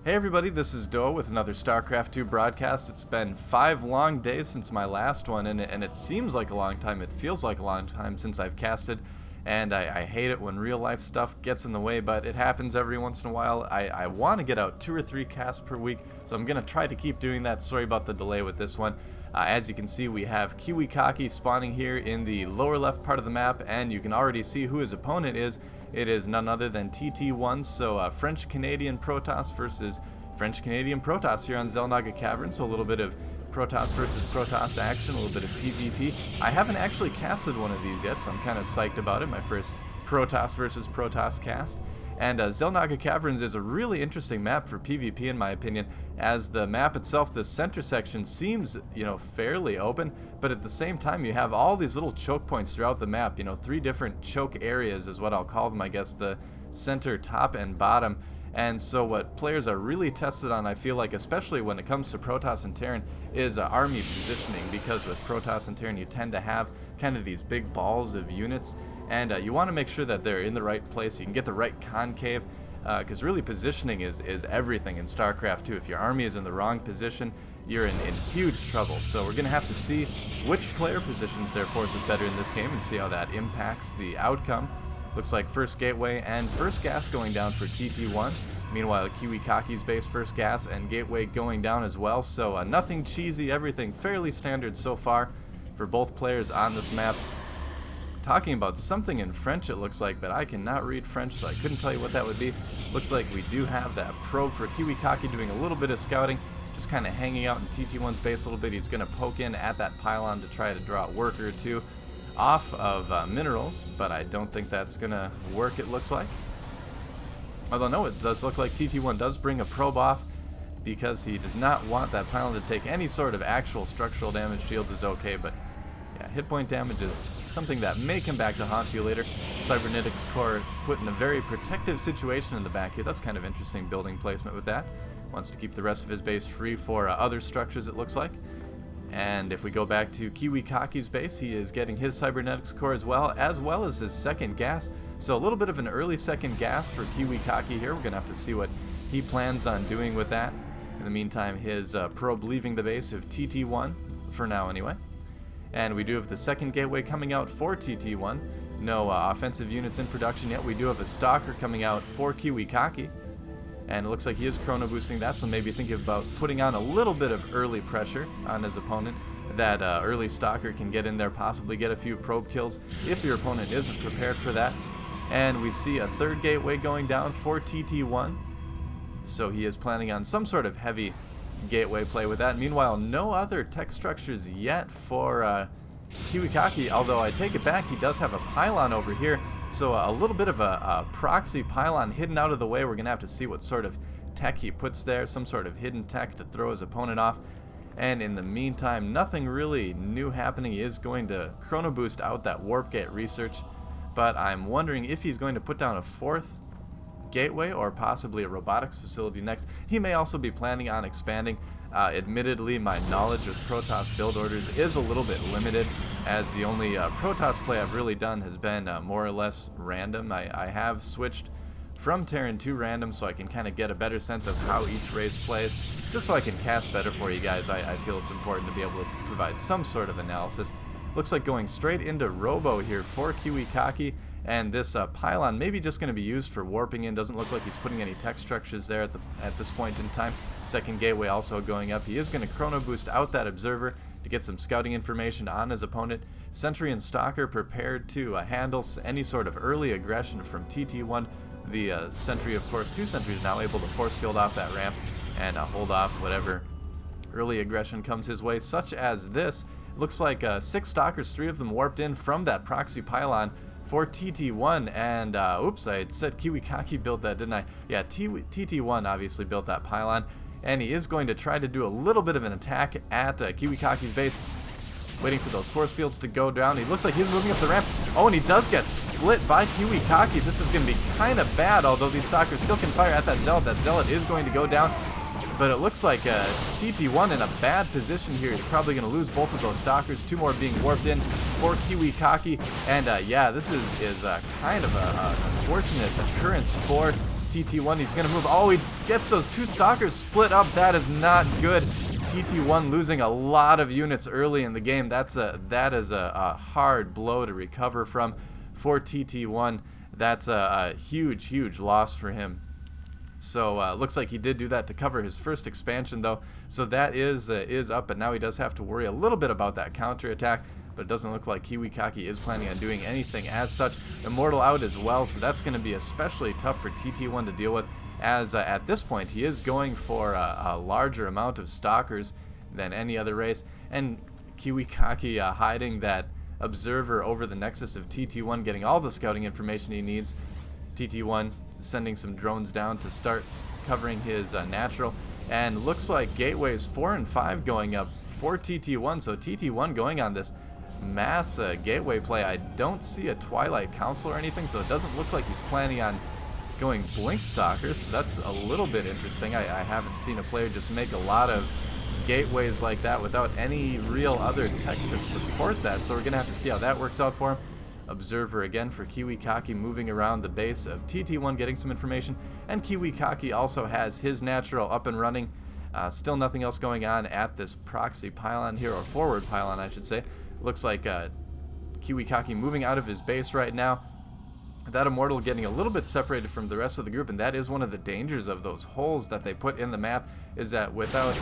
Hey everybody, this is Doe with another StarCraft 2 broadcast. It's been 5 long days since my last one, and it seems like a long time. It feels like a long time since I've casted, and I hate it when real life stuff gets in the way, but it happens every once in a while. I want to get out 2 or 3 casts per week, so I'm going to try to keep doing that. Sorry about the delay with this one. As you can see, we have KiWiKaKKi spawning here in the lower left part of the map, and you can already see who his opponent is. It is none other than TTOne, so French-Canadian Protoss versus French-Canadian Protoss here on XelNaga Caverns, so a little bit of Protoss versus Protoss action, a little bit of PvP. I haven't actually casted one of these yet, so I'm kind of psyched about it, my first Protoss versus Protoss cast. And XelNaga Caverns is a really interesting map for PvP in my opinion, as the map itself, the center section seems, fairly open, but at the same time you have all these little choke points throughout the map, 3 different choke areas is what I'll call them, I guess, the center, top, and bottom. And so what players are really tested on, I feel like, especially when it comes to Protoss and Terran, is army positioning, because with Protoss and Terran you tend to have kind of these big balls of units, and you want to make sure that they're in the right place, you can get the right concave, because really positioning is everything in StarCraft 2. If your army is in the wrong position, you're in huge trouble. So we're going to have to see which player positions their forces better in this game and see how that impacts the outcome. Looks like first gateway and first gas going down for TT1. Meanwhile, KiWiKaKKi's base first gas and gateway going down as well. So nothing cheesy, everything fairly standard so far for both players on this map. Talking about something in French, it looks like, but I cannot read French, so I couldn't tell you what that would be. Looks like we do have that probe for KiWiKaKKi doing a little bit of scouting, just kind of hanging out in TT1's base a little bit. He's going to poke in at that pylon to try to draw a worker or two off of minerals, but I don't think that's going to work, it looks like. Although no, it does look like TT1 does bring a probe off, because he does not want that pylon to take any sort of actual structural damage. Shields is okay, but yeah, hit point damage is something that may come back to haunt you later. Cybernetics core put in a very protective situation in the back here. That's kind of interesting building placement with that. Wants to keep the rest of his base free for other structures, it looks like. And if we go back to KiWiKaKKi's base, he is getting his cybernetics core as well as his second gas. So a little bit of an early second gas for KiWiKaKKi here. We're going to have to see what he plans on doing with that. In the meantime, his probe leaving the base of TT1, for now anyway. And we do have the second gateway coming out for TT1. No offensive units in production yet. We do have a stalker coming out for KiWiKaKKi. And it looks like he is chrono boosting that, so maybe thinking about putting on a little bit of early pressure on his opponent. That early stalker can get in there, possibly get a few probe kills if your opponent isn't prepared for that. And we see a third gateway going down for TT1. So he is planning on some sort of heavy gateway play with that. Meanwhile, no other tech structures yet for KiWiKaKKi, although I take it back, he does have a pylon over here. So a little bit of a proxy pylon hidden out of the way. We're going to have to see what sort of tech he puts there, some sort of hidden tech to throw his opponent off. And in the meantime, nothing really new happening. He is going to chrono boost out that warp gate research, but I'm wondering if he's going to put down a 4th gateway or possibly a robotics facility next. He may also be planning on expanding. Admittedly, my knowledge of Protoss build orders is a little bit limited, as the only Protoss play I've really done has been more or less random. I have switched from Terran to random so I can kind of get a better sense of how each race plays, just so I can cast better for you guys. I feel it's important to be able to provide some sort of analysis. Looks like going straight into Robo here for KiWiKaKKi, and this pylon maybe just going to be used for warping in. Doesn't look like he's putting any tech structures there at this point in time. Second gateway also going up. He is going to chrono boost out that observer to get some scouting information on his opponent. Sentry and Stalker prepared to handle any sort of early aggression from TT1. The Sentry, of course, 2 Sentries now able to force field off that ramp and hold off whatever early aggression comes his way, such as this. Looks like 6 Stalkers, 3 of them warped in from that proxy pylon for TT1, and oops, I had said KiWiKaKKi built that, didn't I? Yeah, TT1 obviously built that pylon, and he is going to try to do a little bit of an attack at KiWiKaKKi's base, waiting for those force fields to go down. He looks like he's moving up the ramp. Oh, and he does get split by KiWiKaKKi. This is going to be kind of bad, although these stalkers still can fire at that zealot. That zealot is going to go down. But it looks like TT1 in a bad position here. He's probably going to lose both of those stalkers. 2 more being warped in for KiWiKaKKi. And yeah, this is kind of an unfortunate occurrence for TTOne. He's going to move. Oh, he gets those two stalkers split up. That is not good. TTOne losing a lot of units early in the game. That is a hard blow to recover from for TTOne. That's a huge loss for him. So looks like he did do that to cover his first expansion, though. So that is up, but now he does have to worry a little bit about that counterattack. But it doesn't look like KiWiKaKKi is planning on doing anything as such. Immortal out as well, so that's going to be especially tough for TT1 to deal with, as at this point he is going for a larger amount of stalkers than any other race. And KiWiKaKKi hiding that observer over the nexus of TT1, getting all the scouting information he needs. TT1 sending some drones down to start covering his natural, and looks like gateways 4 and 5 going up for TT1, so TT1 going on this mass gateway play. I don't see a Twilight Council or anything, so it doesn't look like he's planning on going Blink Stalkers, so that's a little bit interesting. I haven't seen a player just make a lot of gateways like that without any real other tech to support that, so we're going to have to see how that works out for him. Observer again for KiWiKaKKi moving around the base of TT1, getting some information, and KiWiKaKKi also has his natural up and running. Still nothing else going on at this proxy pylon here, or forward pylon I should say. Looks like KiWiKaKKi moving out of his base right now. That Immortal getting a little bit separated from the rest of the group, and that is one of the dangers of those holes that they put in the map, is that without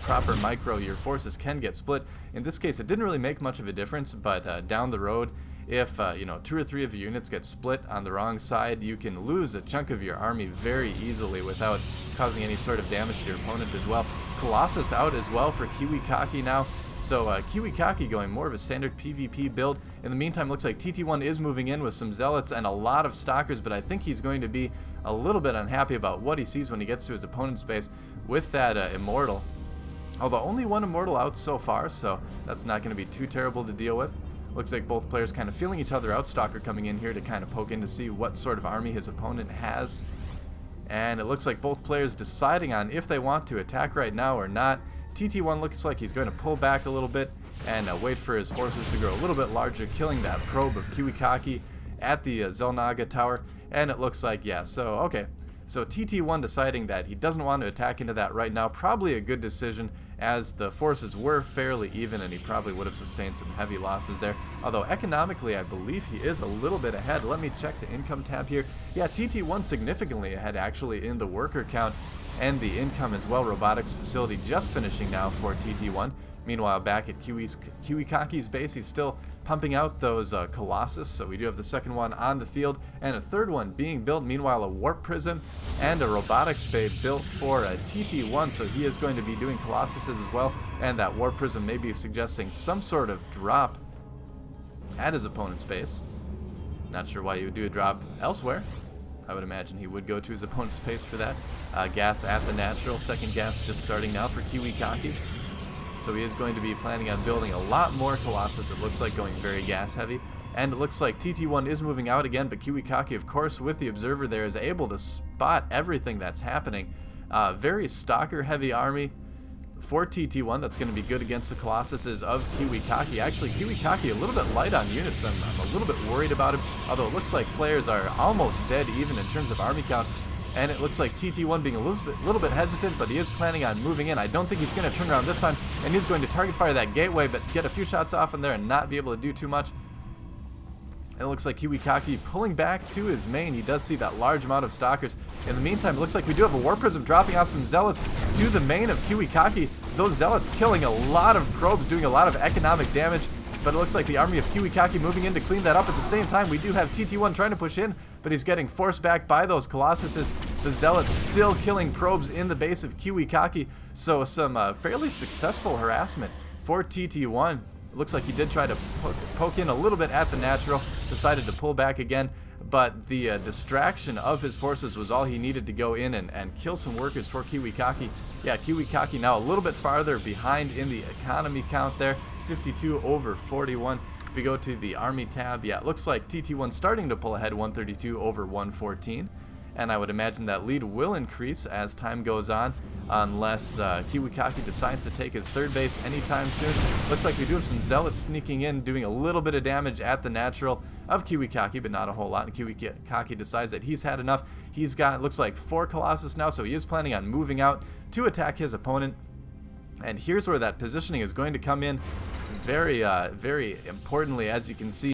proper micro, your forces can get split. In this case, it didn't really make much of a difference, but down the road, if 2 or 3 of your units get split on the wrong side, you can lose a chunk of your army very easily without causing any sort of damage to your opponent as well. Colossus out as well for KiWiKaKKi now. So KiWiKaKKi going more of a standard PvP build. In the meantime, looks like TT1 is moving in with some Zealots and a lot of Stalkers, but I think he's going to be a little bit unhappy about what he sees when he gets to his opponent's base with that Immortal. Although only one Immortal out so far, so that's not going to be too terrible to deal with. Looks like both players kind of feeling each other out. Stalker coming in here to kind of poke in to see what sort of army his opponent has. And it looks like both players deciding on if they want to attack right now or not. TT1 looks like he's going to pull back a little bit and wait for his forces to grow a little bit larger, killing that probe of KiWiKaKKi at the XelNaga tower. And it looks like, yeah, so okay. So TT1 deciding that he doesn't want to attack into that right now, probably a good decision, as the forces were fairly even and he probably would have sustained some heavy losses there. Although economically, I believe he is a little bit ahead. Let me check the income tab here. Yeah, TT1 significantly ahead actually in the worker count and the income as well. Robotics facility just finishing now for TT1. Meanwhile, back at KiWiKaKKi's base, he's still pumping out those Colossus, so we do have the second one on the field, and a third one being built. Meanwhile, a Warp Prism and a Robotics Bay built for TT1, so he is going to be doing Colossuses as well, and that Warp Prism may be suggesting some sort of drop at his opponent's base. Not sure why he would do a drop elsewhere. I would imagine he would go to his opponent's base for that. Gas at the natural, second gas just starting now for KiWiKaKKi. So he is going to be planning on building a lot more Colossus. It looks like going very gas heavy. And it looks like TT1 is moving out again, but KiWiKaKKi, of course, with the observer there, is able to spot everything that's happening. Very stalker heavy army for TT1 that's going to be good against the Colossuses of KiWiKaKKi. Actually, KiWiKaKKi a little bit light on units. I'm a little bit worried about him, although it looks like players are almost dead even in terms of army count. And it looks like TT1 being a little bit hesitant, but he is planning on moving in. I don't think he's going to turn around this time, and he's going to target fire that gateway, but get a few shots off in there and not be able to do too much. And it looks like KiWiKaKKi pulling back to his main. He does see that large amount of stalkers. In the meantime, it looks like we do have a Warp Prism dropping off some Zealots to the main of KiWiKaKKi. Those Zealots killing a lot of probes, doing a lot of economic damage. But it looks like the army of KiWiKaKKi moving in to clean that up. At the same time, we do have TT1 trying to push in, but he's getting forced back by those Colossuses. The Zealots still killing probes in the base of KiWiKaKKi. So some fairly successful harassment for TT1. Looks like he did try to poke in a little bit at the natural, decided to pull back again, but the distraction of his forces was all he needed to go in and kill some workers for KiWiKaKKi. Yeah, KiWiKaKKi now a little bit farther behind in the economy count there, 52 over 41. If we go to the army tab, yeah, it looks like TT1 starting to pull ahead, 132 over 114. and I would imagine that lead will increase as time goes on, unless KiWiKaKKi decides to take his third base anytime soon. Looks like we do have some Zealots sneaking in, doing a little bit of damage at the natural of KiWiKaKKi, but not a whole lot, and KiWiKaKKi decides that he's had enough. He's got, looks like, 4 Colossus now, so he is planning on moving out to attack his opponent. And here's where that positioning is going to come in very, very importantly, as you can see.